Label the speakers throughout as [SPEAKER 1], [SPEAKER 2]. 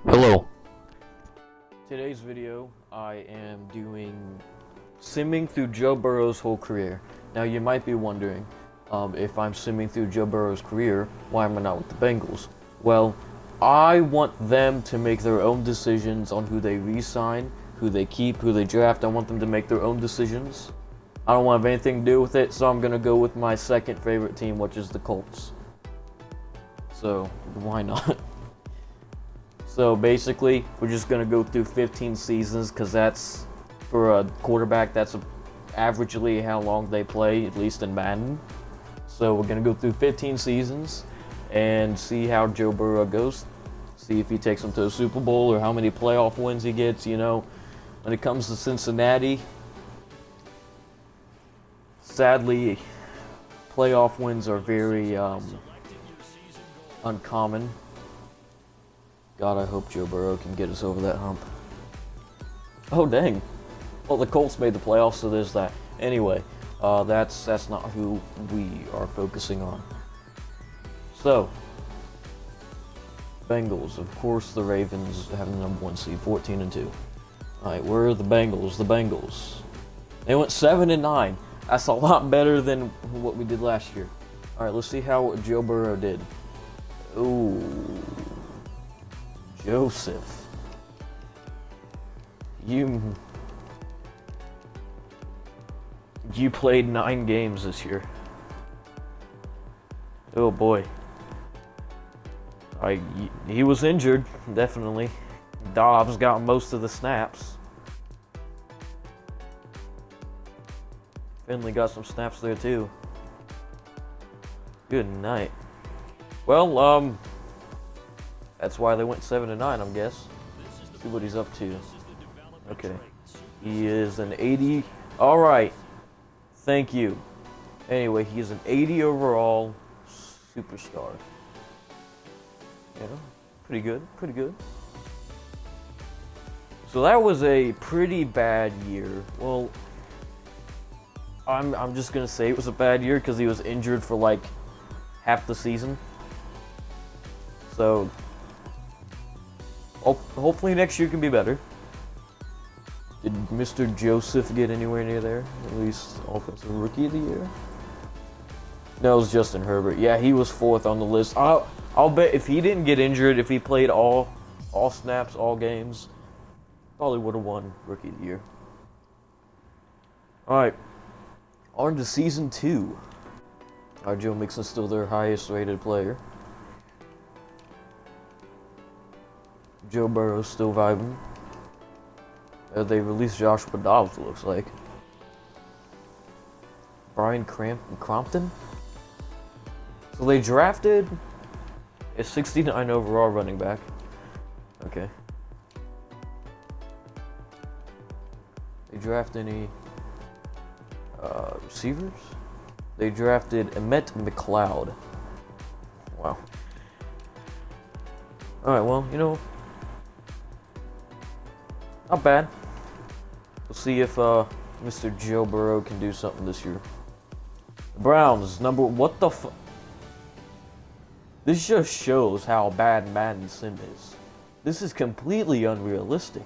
[SPEAKER 1] Hello. Today's video, I am doing simming through Joe Burrow's whole career. Now you might be wondering, if I'm simming through Joe Burrow's career, why am I not with the Bengals? Well, I want them to make their own decisions on who they re-sign, who they keep, who they draft. I want them to make their own decisions. I don't want to have anything to do with it, so I'm going to go with my second favorite team, which is the Colts. So, why not? So basically, we're just going to go through 15 seasons, because that's, for a quarterback, that's averagely how long they play, at least in Madden. So we're going to go through 15 seasons and see how Joe Burrow goes. See if he takes them to a Super Bowl or how many playoff wins he gets. You know, when it comes to Cincinnati, sadly, playoff wins are very uncommon. God, I hope Joe Burrow can get us over that hump. Oh, dang. Well, the Colts made the playoffs, so there's that. Anyway, that's not who we are focusing on. So, Bengals. Of course, the Ravens have the #1 seed, 14-2. Alright, where are the Bengals? The Bengals. They went 7-9. That's a lot better than what we did last year. Alright, let's see how Joe Burrow did. Ooh. Joseph. You played 9 games this year. Oh boy. He was injured, definitely. Dobbs got most of the snaps. Finley got some snaps there too. Good night. Well, that's why they went 7-9, I guess. See what he's up to. Okay. He is an 80. Alright. Thank you. Anyway, he's an 80 overall superstar. Yeah, pretty good. Pretty good. So that was a pretty bad year. Well, I'm just gonna say it was a bad year because he was injured for like half the season. So hopefully next year can be better. Did Mr. Joseph get anywhere near there? At least Offensive Rookie of the Year? No, it was Justin Herbert. Yeah, he was 4th on the list. I'll bet if he didn't get injured, if he played all snaps, all games, probably would have won Rookie of the Year. Alright, on to Season 2. Alright, Joe Mixon's still their highest rated player. Joe Burrow's still vibing. They released Joshua Dobbs, it looks like. Brian Crompton? So they drafted a 69 overall running back. Okay. They drafted any receivers? They drafted Emmett McLeod. Wow. Alright, well, you know, not bad. We'll see if Mr. Joe Burrow can do something this year. The Browns, what the f... This just shows how bad Madden Sim is. This is completely unrealistic.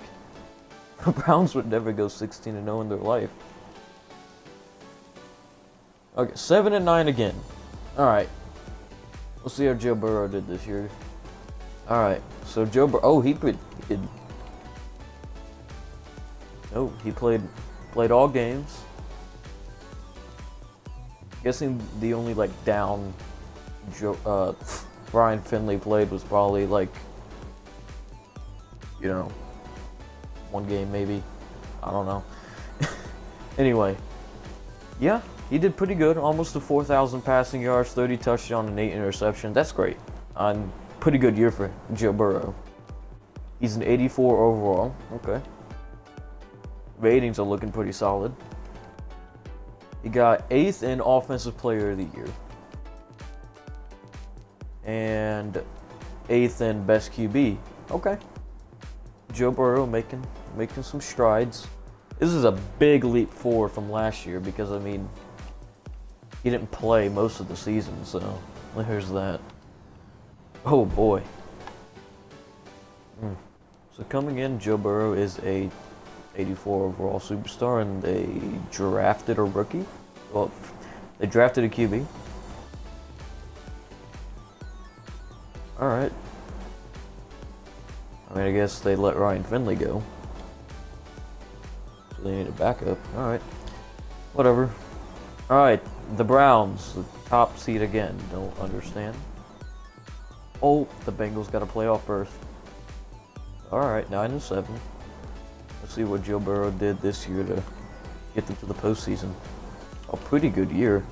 [SPEAKER 1] The Browns would never go 16-0 in their life. Okay, 7-9 again. Alright. We'll see how Joe Burrow did this year. Alright, so Joe Burrow... Oh, he did... Oh, he played all games. Guessing the only like down Brian Finley played was probably like, you know, 1 game maybe. I don't know. Anyway, yeah, he did pretty good. Almost to 4,000 passing yards, 30 touchdowns, and 8 interceptions. That's great. Pretty good year for Joe Burrow. He's an 84 overall. Okay. Ratings are looking pretty solid. He got 8th in Offensive Player of the Year. And 8th in Best QB. Okay. Joe Burrow making some strides. This is a big leap forward from last year because, I mean, he didn't play most of the season, so there's that. Oh boy. So coming in, Joe Burrow is a 84 overall superstar, and they drafted a rookie. Well, they drafted a QB. All right. I mean, I guess they let Ryan Finley go, so they need a backup. All right. Whatever. All right. The Browns, the top seed again. Don't understand. Oh, the Bengals got a playoff berth. All right, 9-7. Let's see what Joe Burrow did this year to get them to the postseason. A pretty good year.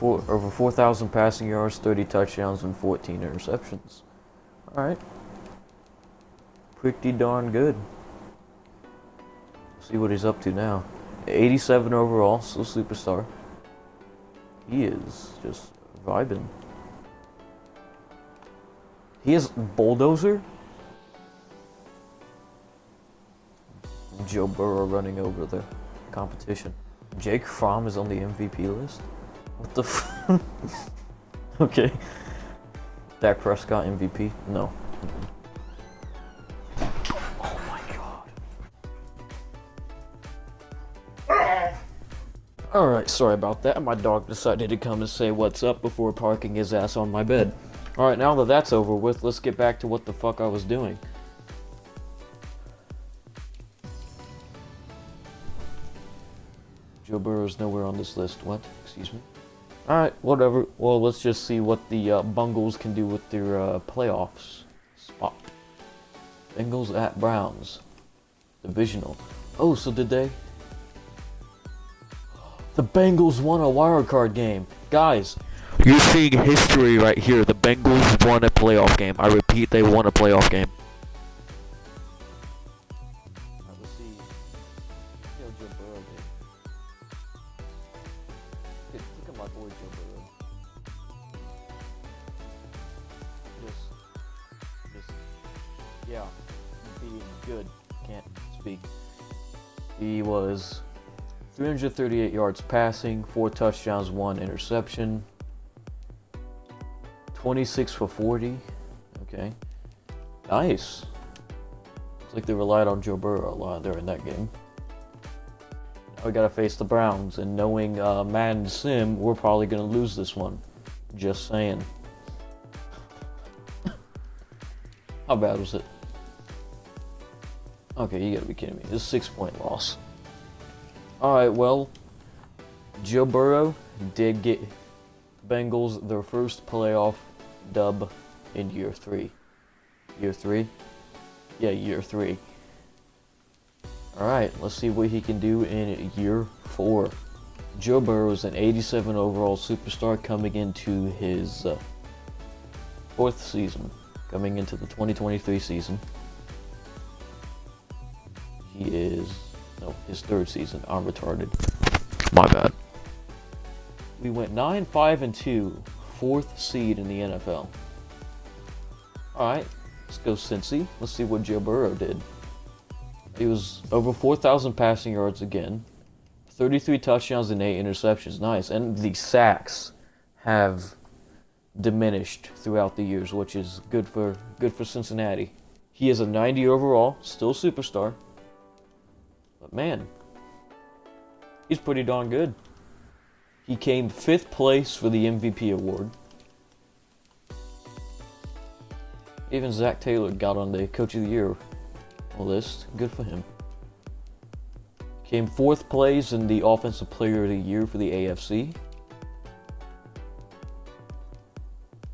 [SPEAKER 1] Over 4,000 passing yards, 30 touchdowns, and 14 interceptions. All right. Pretty darn good. Let's see what he's up to now. 87 overall, still superstar. He is just vibing. He is Bulldozer. Joe Burrow running over the competition. Jake Fromm is on the MVP list? What the f... Okay. Dak Prescott MVP? No. Oh my god. Alright, sorry about that. My dog decided to come and say what's up before parking his ass on my bed. Alright, now that that's over with, let's get back to what the fuck I was doing. Joe Burrow's nowhere on this list. What? Excuse me? Alright, whatever. Well, let's just see what the Bungles can do with their playoffs spot. Bengals at Browns. Divisional. Oh, so did they? The Bengals won a wildcard game. Guys, you're seeing history right here. The Bengals won a playoff game. I repeat, they won a playoff game. Alright, let's see. See how Joe Burrow did. Look at my boy Joe Burrow. Yeah, being good. Can't speak. He was 338 yards passing, 4 touchdowns, 1 interception. 26 for 40. Okay. Nice. Looks like they relied on Joe Burrow a lot during that game. Now we gotta face the Browns, and knowing Madden Sim, we're probably gonna lose this one. Just saying. How bad was it? Okay, you gotta be kidding me. This is a 6-point loss. Alright, well, Joe Burrow did get Bengals their first playoff dub in year 3. Year 3? Yeah, year 3. Alright, let's see what he can do in year 4. Joe Burrow is an 87 overall superstar coming into his 4th season. Coming into the 2023 season. He is... no, his 3rd season. I'm retarded. My bad. We went 9-5-2, 4th seed in the NFL. Alright, let's go Cincy. Let's see what Joe Burrow did. He was over 4,000 passing yards again. 33 touchdowns and 8 interceptions. Nice. And the sacks have diminished throughout the years, which is good for Cincinnati. He is a 90 overall, still superstar. But man, he's pretty darn good. He came 5th place for the MVP award. Even Zach Taylor got on the Coach of the Year list. Good for him. Came 4th place in the Offensive Player of the Year for the AFC.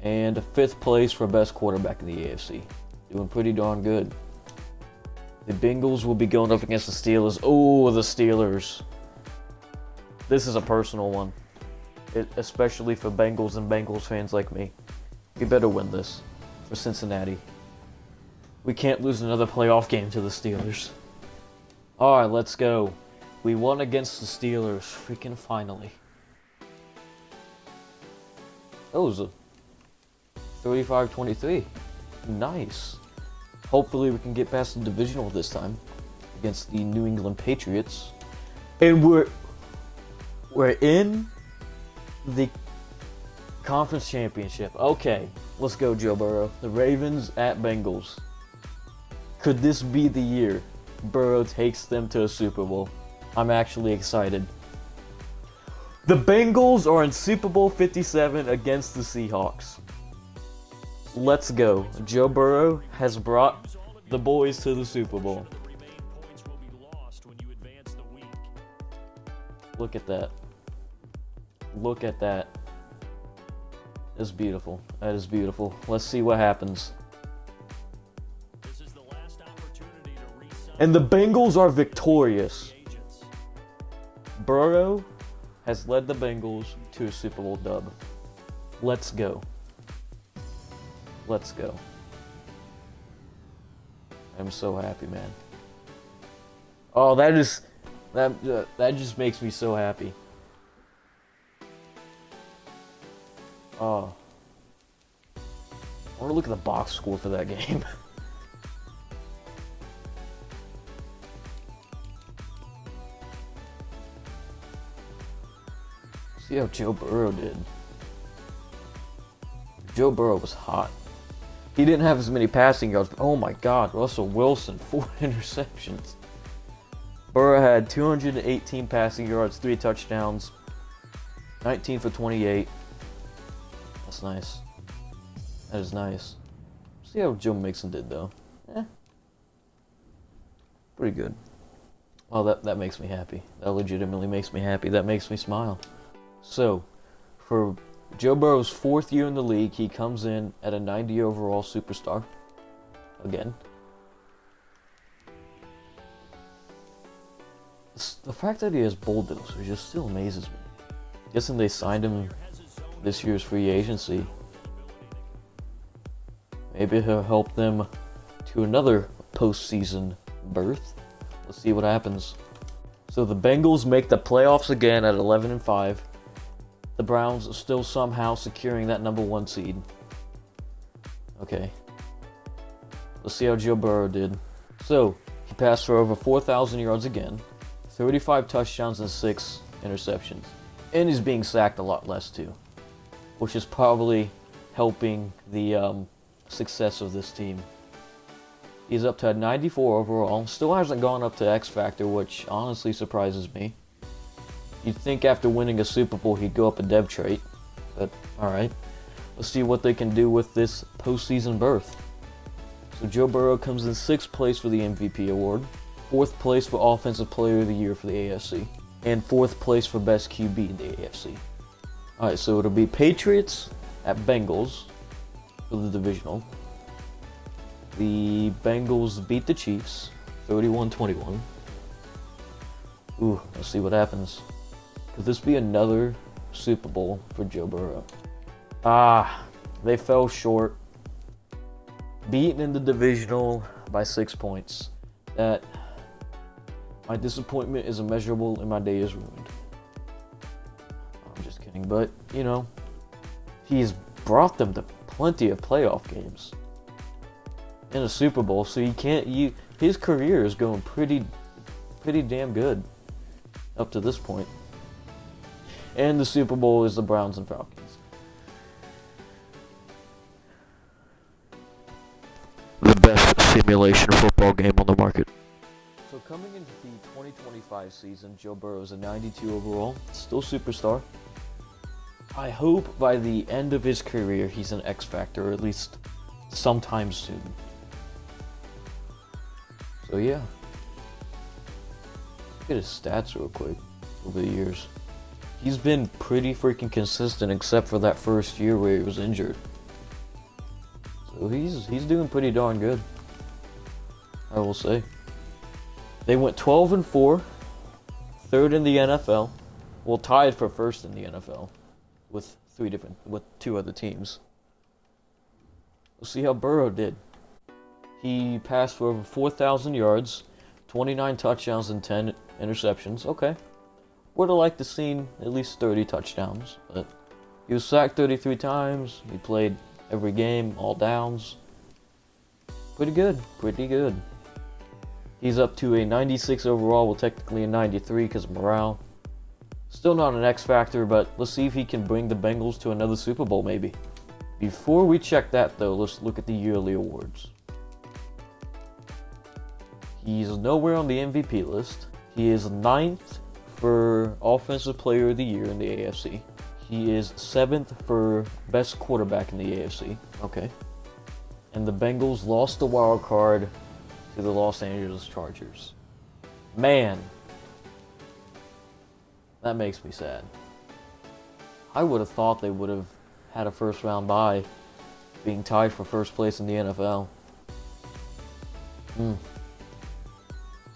[SPEAKER 1] And 5th place for Best Quarterback in the AFC. Doing pretty darn good. The Bengals will be going up against the Steelers. Oh, the Steelers. This is a personal one. Especially for Bengals and Bengals fans like me. We better win this for Cincinnati. We can't lose another playoff game to the Steelers. Alright, let's go. We won against the Steelers. Freaking finally. That was a 35-23. Nice. Hopefully we can get past the divisional this time against the New England Patriots. And we're in the conference championship. Okay, let's go, Joe Burrow. The Ravens at Bengals. Could this be the year Burrow takes them to a Super Bowl? I'm actually excited. The Bengals are in Super Bowl 57 against the Seahawks. Let's go. Joe Burrow has brought the boys to the Super Bowl. Look at that. Look at that. It's beautiful. That is beautiful. Let's see what happens. And the Bengals are victorious. Burrow has led the Bengals to a Super Bowl dub. Let's go. Let's go. I'm so happy, man. Oh, that just makes me so happy. Oh. I want to look at the box score for that game. See how Joe Burrow did. Joe Burrow was hot. He didn't have as many passing yards, but oh my god, Russell Wilson, 4 interceptions. Burrow had 218 passing yards, 3 touchdowns, 19 for 28. That's nice. That is nice. See how Joe Mixon did, though. Pretty good. Well, that makes me happy. That legitimately makes me happy. That makes me smile. So, for Joe Burrow's 4th year in the league, he comes in at a 90 overall superstar. Again. The fact that he has bowl deals just still amazes me. Guessing they signed him this year's free agency. Maybe he'll help them to another postseason berth. Let's see what happens. So the Bengals make the playoffs again at 11-5. The Browns are still somehow securing that number 1 seed. Okay. Let's see how Joe Burrow did. So, he passed for over 4,000 yards again, 35 touchdowns and 6 interceptions. And he's being sacked a lot less too, which is probably helping the success of this team. He's up to a 94 overall. Still hasn't gone up to X Factor, which honestly surprises me. You'd think after winning a Super Bowl he'd go up a dev trait, but alright. Let's see what they can do with this postseason berth. So Joe Burrow comes in 6th place for the MVP award, 4th place for Offensive Player of the Year for the AFC, and 4th place for Best QB in the AFC. Alright, so it'll be Patriots at Bengals for the divisional. The Bengals beat the Chiefs 31-21. Ooh, let's see what happens. Could this be another Super Bowl for Joe Burrow? They fell short. Beaten in the divisional by 6 points. My disappointment is immeasurable and my day is ruined. I'm just kidding, but, you know, he's brought them to plenty of playoff games. In a Super Bowl, so his career is going pretty damn good up to this point. And the Super Bowl is the Browns and Falcons. The best simulation football game on the market. So coming into the 2025 season, Joe Burrow is a 92 overall, still superstar. I hope by the end of his career he's an X Factor, or at least sometime soon. So yeah. Look at his stats real quick over the years. He's been pretty freaking consistent except for that first year where he was injured. So he's doing pretty darn good, I will say. They went 12-4, 3rd in the NFL. Well, tied for 1st in the NFL with 2 other teams. We'll see how Burrow did. He passed for over 4,000 yards, 29 touchdowns and 10 interceptions. Okay. Would have liked to seen at least 30 touchdowns, but he was sacked 33 times. He played every game, all downs. Pretty good, pretty good. He's up to a 96 overall, well technically a 93 because of morale. Still not an X Factor, but let's see if he can bring the Bengals to another Super Bowl maybe. Before we check that though, let's look at the yearly awards. He's nowhere on the MVP list. He is 9th for Offensive Player of the Year in the AFC. He is 7th for Best Quarterback in the AFC. Okay. And the Bengals lost the wild card to the Los Angeles Chargers. Man, that makes me sad. I would have thought they would have had a first round bye, being tied for first place in the NFL.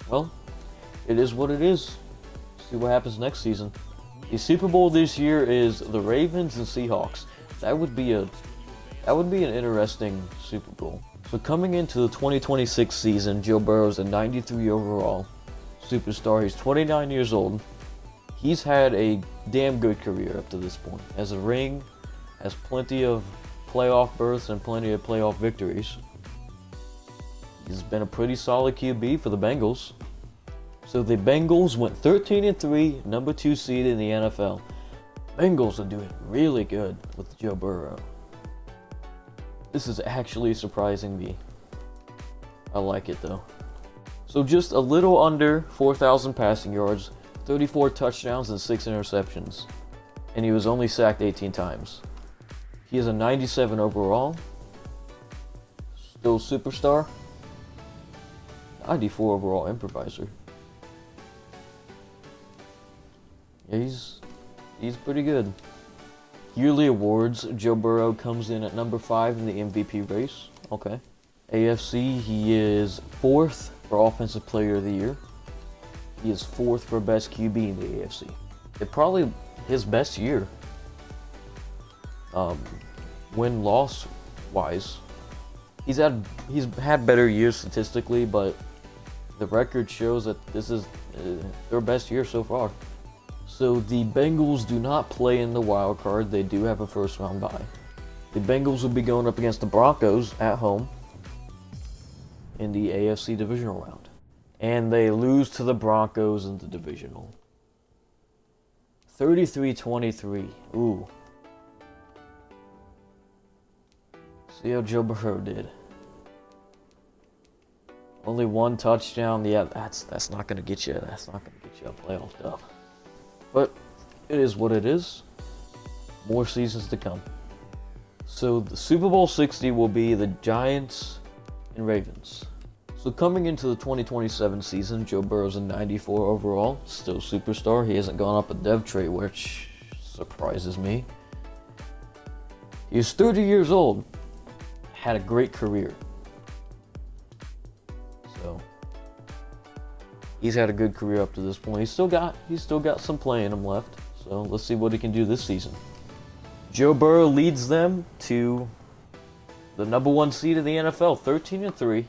[SPEAKER 1] Well, it is what it is. See what happens next season. The Super Bowl this year is the Ravens and Seahawks. That would be an interesting Super Bowl. So coming into the 2026 season, Joe Burrow is a 93 overall superstar. He's 29 years old. He's had a damn good career up to this point. Has a ring, has plenty of playoff berths and plenty of playoff victories. He's been a pretty solid QB for the Bengals. So the Bengals went 13-3, number 2 seed in the NFL. Bengals are doing really good with Joe Burrow. This is actually surprising me. I like it though. So just a little under 4,000 passing yards, 34 touchdowns and 6 interceptions. And he was only sacked 18 times. He is a 97 overall. Still superstar. 94 overall improviser. Yeah, he's pretty good. Yearly awards, Joe Burrow comes in at number 5 in the MVP race. Okay. AFC, he is 4th for Offensive Player of the Year. He is 4th for Best QB in the AFC. It probably his best year. Win-loss wise, he's had better years statistically, but the record shows that this is their best year so far. So the Bengals do not play in the wild card. They do have a first round bye. The Bengals will be going up against the Broncos at home in the AFC divisional round. And they lose to the Broncos in the divisional. 33-23. Ooh. See how Joe Burrow did. Only 1 touchdown. Yeah, that's not gonna get you. That's not gonna get you a playoff dub. But it is what it is. More seasons to come. So the Super Bowl 60 will be the Giants and Ravens. So coming into the 2027 season, Joe Burrow's a 94 overall, still superstar. He hasn't gone up a dev trait, which surprises me. He's 30 years old, had a great career. So he's had a good career up to this point. He's still got some play in him left. So let's see what he can do this season. Joe Burrow leads them to the number 1 seed in the NFL, 13-3.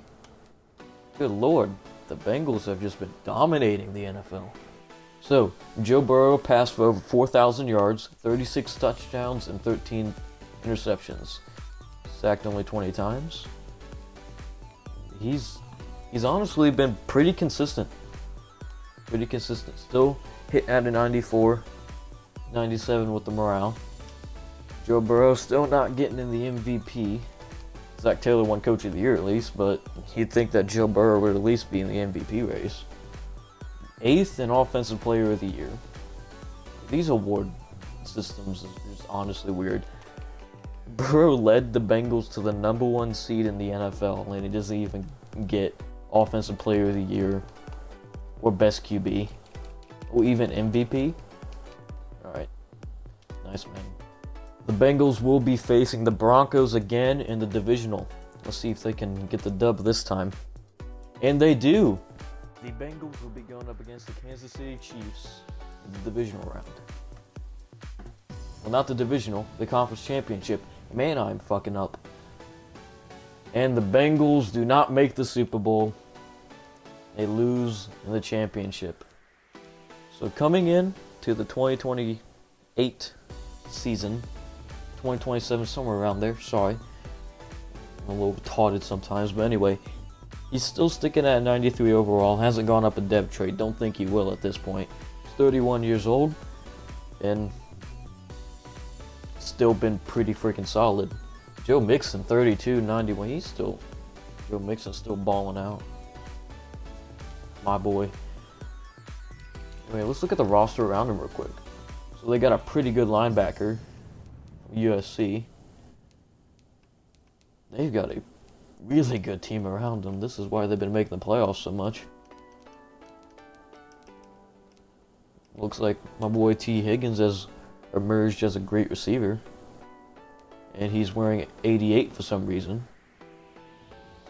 [SPEAKER 1] Good Lord, the Bengals have just been dominating the NFL. So, Joe Burrow passed for over 4,000 yards, 36 touchdowns, and 13 interceptions. Sacked only 20 times. He's honestly been pretty consistent. Still hit at a 94, 97 with the morale. Joe Burrow still not getting in the MVP. Zach Taylor won Coach of the Year at least, but you'd think that Joe Burrow would at least be in the MVP race. 8th in Offensive Player of the Year. These award systems is just honestly weird. Burrow led the Bengals to the number 1 seed in the NFL, and he doesn't even get Offensive Player of the Year or Best QB or even MVP. Alright, nice man. The Bengals will be facing the Broncos again in the divisional. Let's see if they can get the dub this time. And they do. The Bengals will be going up against the Kansas City Chiefs in the divisional round. Well, not the divisional, the conference championship. Man, I'm fucking up. And the Bengals do not make the Super Bowl. They lose in the championship. So coming in to the 2028 season, 2027, somewhere around there, sorry. I'm a little retarded sometimes, but anyway. He's still sticking at 93 overall, hasn't gone up a dev trade, don't think he will at this point. He's 31 years old, and still been pretty freaking solid. Joe Mixon, 32, 91, Joe Mixon's still balling out. my boy. Anyway, let's look at the roster around him real quick. So they got a pretty good linebacker from USC. They've got a really good team around them. This is why they've been making the playoffs so much. Looks like my boy T. Higgins has emerged as a great receiver. And he's wearing 88 for some reason.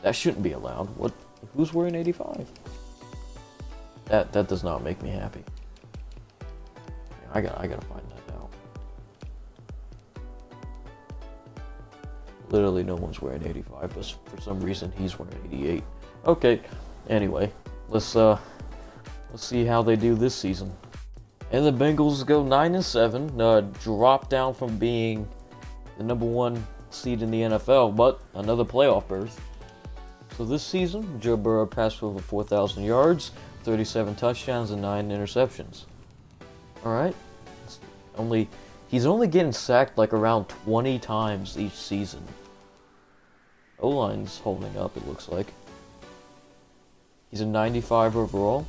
[SPEAKER 1] That shouldn't be allowed. What? Who's wearing 85? That does not make me happy. I gotta find that out. Literally no one's wearing 85, but for some reason he's wearing 88. Okay. Anyway, let's see how they do this season. And the Bengals go 9-7, drop down from being the #1 seed in the NFL, but another playoff berth. So this season, Joe Burrow passed for over 4,000 yards, 37 touchdowns, and 9 interceptions. Alright. He's only getting sacked like around 20 times each season. O-line's holding up, it looks like. He's a 95 overall.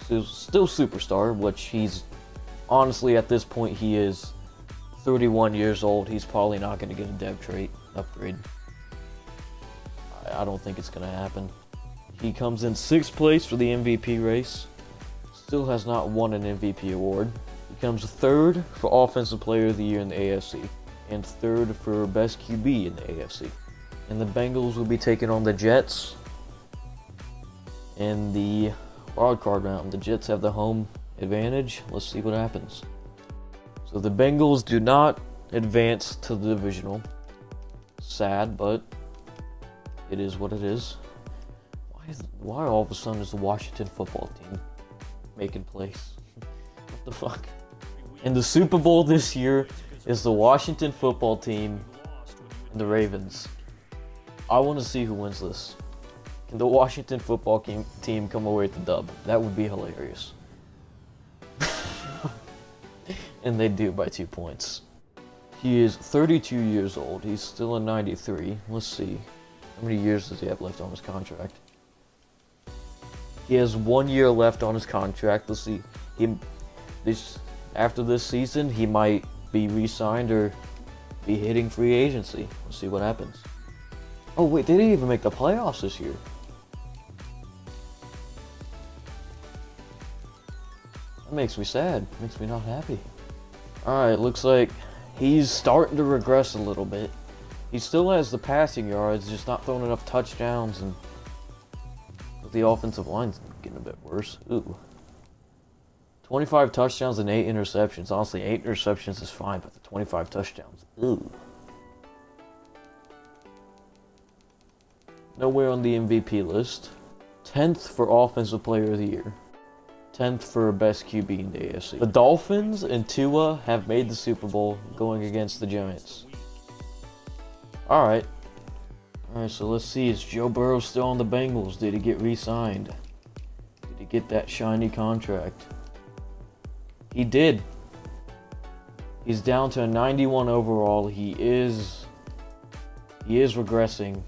[SPEAKER 1] Still superstar, which he's... Honestly, at this point, he is 31 years old. He's probably not going to get a dev trait upgrade. I don't think it's going to happen. He comes in 6th place for the MVP race. Still has not won an MVP award. He comes 3rd for Offensive Player of the Year in the AFC. And 3rd for Best QB in the AFC. And the Bengals will be taking on the Jets in the wildcard round. The Jets have the home advantage. Let's see what happens. So the Bengals do not advance to the divisional. Sad, but it is what it is. Why all of a sudden is the Washington football team making plays? What the fuck? And the Super Bowl this year is the Washington football team and the Ravens. I want to see who wins this. Can the Washington football team come away with the dub? That would be hilarious. And they do by 2 points. He is 32 years old. He's still a 93. Let's see. How many years does he have left on his contract? He has 1 year left on his contract. Let's see. After this season, he might be re-signed or be hitting free agency. Let's see what happens. Oh wait, they didn't even make the playoffs this year. That makes me sad. Makes me not happy. Alright, looks like he's starting to regress a little bit. He still has the passing yards, just not throwing enough touchdowns, and the offensive line's getting a bit worse. Ooh. 25 touchdowns and 8 interceptions. Honestly, 8 interceptions is fine, but the 25 touchdowns. Ooh. Nowhere on the MVP list. 10th for Offensive Player of the Year. 10th for Best QB in the AFC. The Dolphins and Tua have made the Super Bowl going against the Giants. Alright. Alright, so let's see. Is Joe Burrow still on the Bengals? Did he get re-signed? Did he get that shiny contract? He did. He's down to a 91 overall. He is regressing.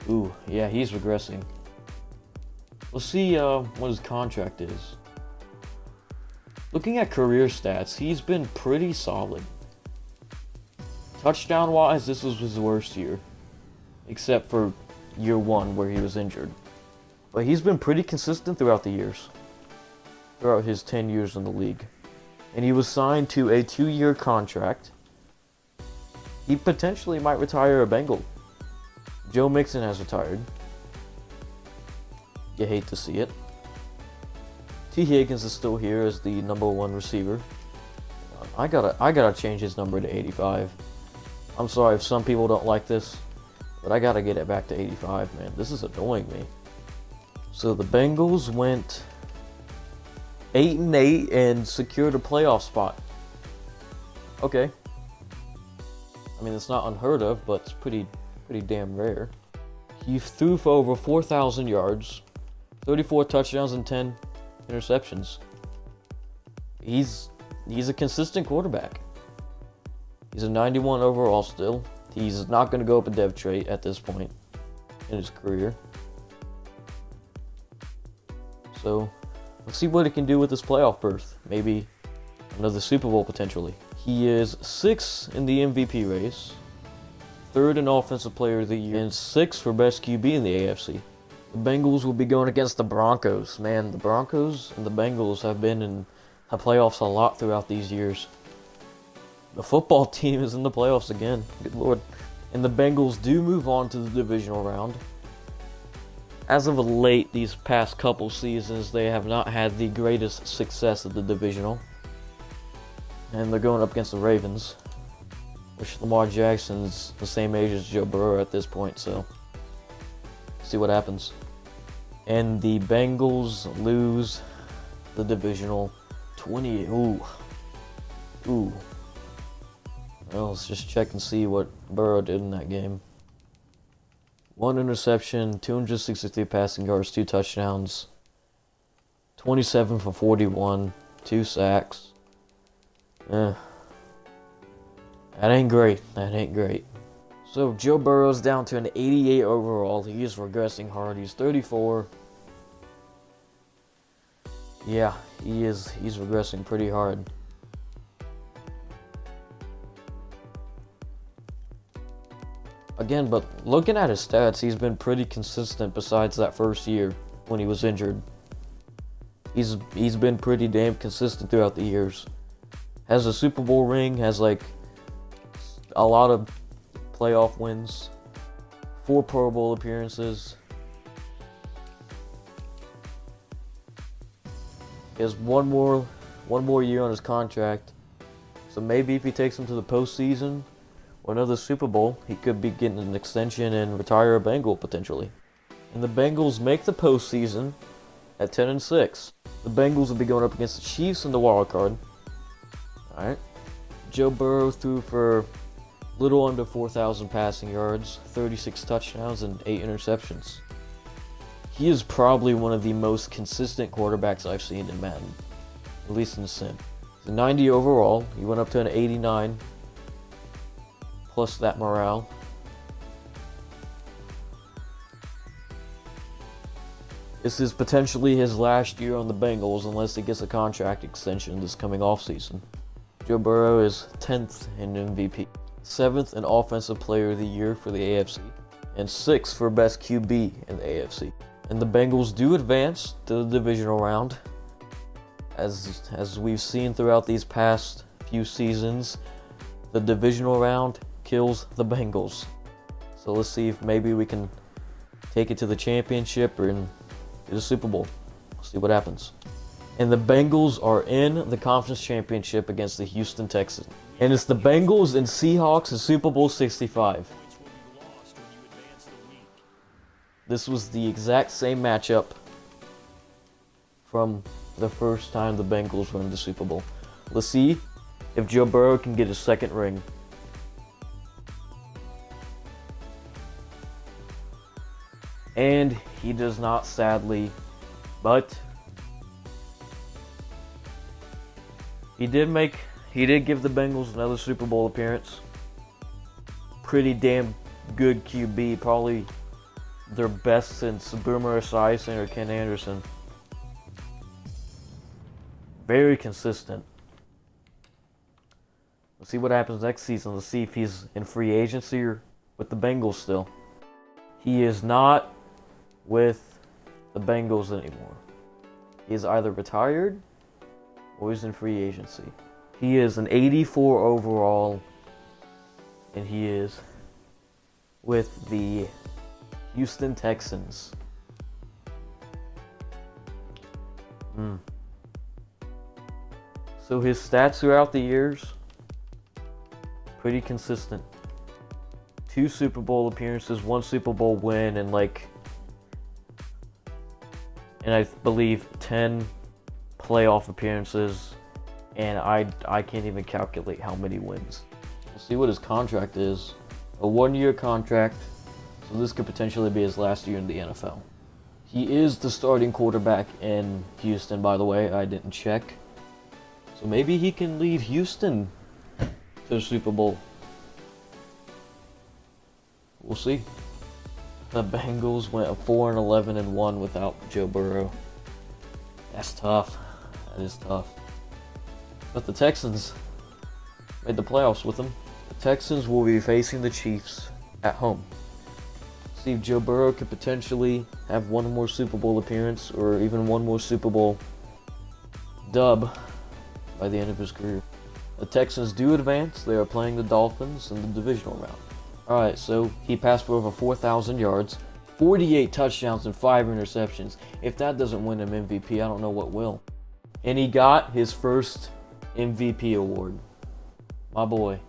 [SPEAKER 1] Ooh, yeah, he's regressing. Let's see what his contract is. Looking at career stats, he's been pretty solid. Touchdown-wise, this was his worst year. Except for year 1 where he was injured. But he's been pretty consistent throughout the years. Throughout his 10 years in the league. And he was signed to a 2-year contract. He potentially might retire a Bengal. Joe Mixon has retired. You hate to see it. T. Higgins is still here as the #1 receiver. I gotta change his number to 85. I'm sorry if some people don't like this, but I gotta get it back to 85, man. This is annoying me. So the Bengals went 8-8 and secured a playoff spot. Okay. I mean, it's not unheard of, but it's pretty damn rare. He threw for over 4,000 yards, 34 touchdowns and 10 interceptions. He's a consistent quarterback. He's a 91 overall still. He's not going to go up a dev trait at this point in his career. So let's see what he can do with this playoff berth. Maybe another Super Bowl potentially. He is 6th in the MVP race, 3rd in Offensive Player of the Year, and 6th for Best QB in the AFC. The Bengals will be going against the Broncos. Man, the Broncos and the Bengals have been in the playoffs a lot throughout these years. The football team is in the playoffs again. Good Lord. And the Bengals do move on to the divisional round. As of late, these past couple seasons, they have not had the greatest success at the divisional. And they're going up against the Ravens, which Lamar Jackson's the same age as Joe Burrow at this point, so see what happens. And the Bengals lose the divisional 20. Ooh. Well, let's just check and see what Burrow did in that game. 1 interception, 263 passing yards, 2 touchdowns, 27 for 41, 2 sacks. That ain't great. So Joe Burrow's down to an 88 overall. He is regressing hard. He's 34. Yeah, he's regressing pretty hard. Again, but looking at his stats, he's been pretty consistent besides that first year when he was injured. He's been pretty damn consistent throughout the years. Has a Super Bowl ring, has like a lot of playoff wins, 4 Pro Bowl appearances. He has one more year on his contract. So maybe if he takes him to the postseason or another Super Bowl, he could be getting an extension and retire a Bengal potentially. And the Bengals make the postseason at 10-6. The Bengals will be going up against the Chiefs in the wild card. Alright. Joe Burrow threw for little under 4,000 passing yards, 36 touchdowns, and 8 interceptions. He is probably one of the most consistent quarterbacks I've seen in Madden, at least in the sim. He's a 90 overall. He went up to an 89, plus that morale. This is potentially his last year on the Bengals unless he gets a contract extension this coming offseason. Joe Burrow is 10th in MVP, 7th in Offensive Player of the Year for the AFC, and 6th for Best QB in the AFC. And the Bengals do advance to the divisional round. As we've seen throughout these past few seasons, the divisional round kills the Bengals. So let's see if maybe we can take it to the championship or in the Super Bowl. We'll see what happens. And the Bengals are in the conference championship against the Houston Texans. And it's the Bengals and Seahawks in Super Bowl 65. This was the exact same matchup from the first time the Bengals were in the Super Bowl. Let's see if Joe Burrow can get his 2nd ring. And he does not, sadly, but he did give the Bengals another Super Bowl appearance. Pretty damn good QB, probably their best since Boomer Esiason or Ken Anderson. Very consistent. Let's see what happens next season. Let's see if he's in free agency or with the Bengals still. He is not with the Bengals anymore. He is either retired or he's in free agency. He is an 84 overall, and he is with the Houston Texans. So his stats throughout the years, pretty consistent. 2 Super Bowl appearances, 1 Super Bowl win, and I believe 10 playoff appearances, and I can't even calculate how many wins. We'll see what his contract is. A 1-year contract, so this could potentially be his last year in the NFL. He is the starting quarterback in Houston, by the way. I didn't check. So maybe he can lead Houston to the Super Bowl. We'll see. The Bengals went 4-11-1 without Joe Burrow. That's tough. That is tough. But the Texans made the playoffs with him. The Texans will be facing the Chiefs at home. See if Joe Burrow could potentially have one more Super Bowl appearance or even one more Super Bowl dub by the end of his career. The Texans do advance. They are playing the Dolphins in the divisional round. Alright, so he passed for over 4,000 yards, 48 touchdowns, and 5 interceptions. If that doesn't win him MVP, I don't know what will. And he got his first MVP award. My boy.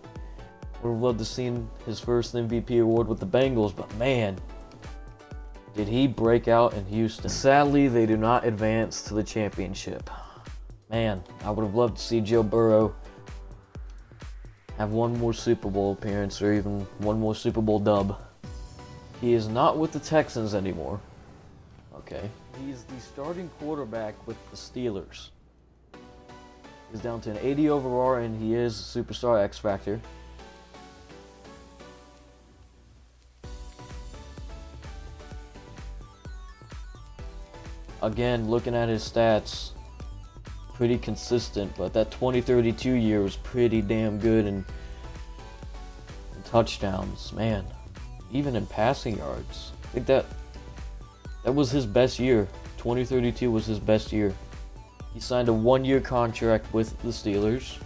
[SPEAKER 1] Would have loved to see his first MVP award with the Bengals, but man, did he break out in Houston. Sadly, they do not advance to the championship. Man, I would have loved to see Joe Burrow have one more Super Bowl appearance or even one more Super Bowl dub. He is not with the Texans anymore. Okay. He's the starting quarterback with the Steelers. He's down to an 80 overall and he is a superstar X Factor. Again, looking at his stats, pretty consistent, but that 2032 year was pretty damn good in touchdowns, man. Even in passing yards, I think that was his best year. 2032 was his best year. He signed a 1-year contract with the Steelers,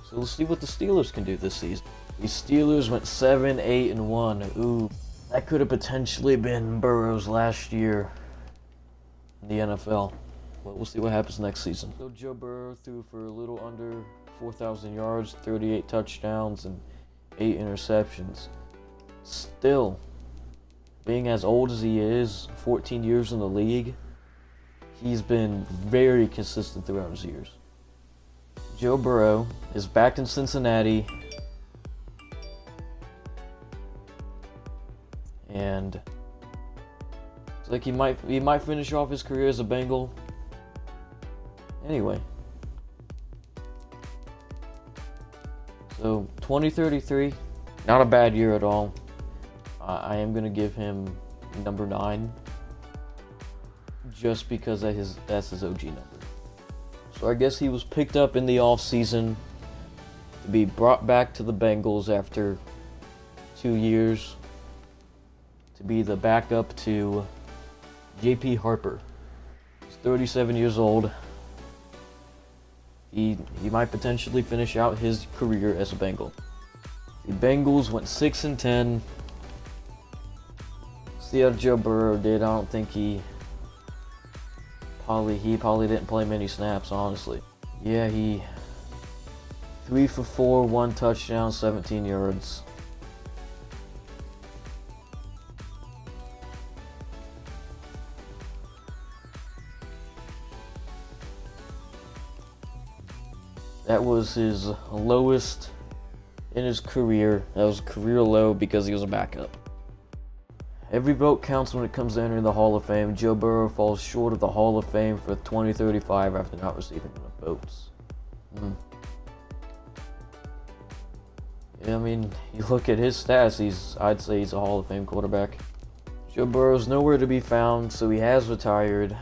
[SPEAKER 1] so let's see what the Steelers can do this season. The Steelers went 7-8-1. Ooh, that could have potentially been Burrow's last year in the NFL. But we'll see what happens next season. So Joe Burrow threw for a little under 4,000 yards, 38 touchdowns, and 8 interceptions. Still, being as old as he is, 14 years in the league, he's been very consistent throughout his years. Joe Burrow is back in Cincinnati, and it's like he might finish off his career as a Bengal. Anyway, so 2033, not a bad year at all. I am going to give him number 9 just because that's his OG number. So I guess he was picked up in the offseason to be brought back to the Bengals after 2 years to be the backup to J.P. Harper. He's 37 years old. He might potentially finish out his career as a Bengal. The Bengals went 6-10. See how Joe Burrow did. I don't think he probably didn't play many snaps, honestly. Yeah, he 3 for 4, 1 touchdown, 17 yards. That was his lowest in his career. That was a career low because he was a backup. Every vote counts when it comes to entering the Hall of Fame. Joe Burrow falls short of the Hall of Fame for 2035 after not receiving enough votes. Yeah, I mean, you look at his stats, I'd say he's a Hall of Fame quarterback. Joe Burrow's nowhere to be found, so he has retired.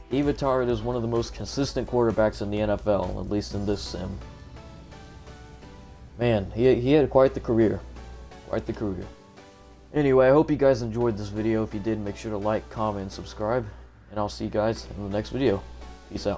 [SPEAKER 1] He retired as one of the most consistent quarterbacks in the NFL, at least in this sim. Man, he had quite the career. Quite the career. Anyway, I hope you guys enjoyed this video. If you did, make sure to like, comment, and subscribe. And I'll see you guys in the next video. Peace out.